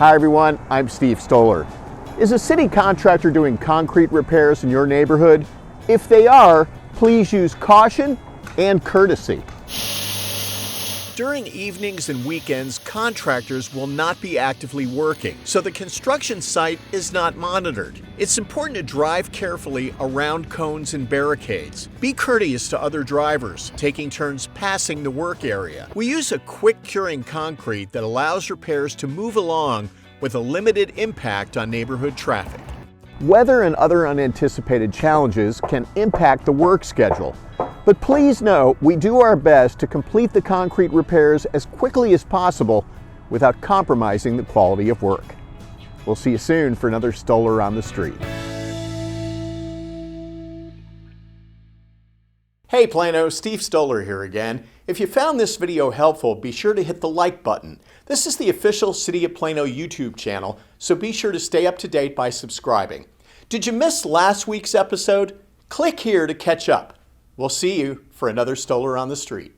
Hi everyone, I'm Steve Stoller. Is a city contractor doing concrete repairs in your neighborhood? If they are, please use caution and courtesy. During evenings and weekends, contractors will not be actively working, so the construction site is not monitored. It's important to drive carefully around cones and barricades. Be courteous to other drivers, taking turns passing the work area. We use a quick curing concrete that allows repairs to move along with a limited impact on neighborhood traffic. Weather and other unanticipated challenges can impact the work schedule. But please know, we do our best to complete the concrete repairs as quickly as possible without compromising the quality of work. We'll see you soon for another Stoller on the Street. Hey Plano, Steve Stoller here again. If you found this video helpful, be sure to hit the like button. This is the official City of Plano YouTube channel, so be sure to stay up to date by subscribing. Did you miss last week's episode? Click here to catch up. We'll see you for another Stoller on the Street.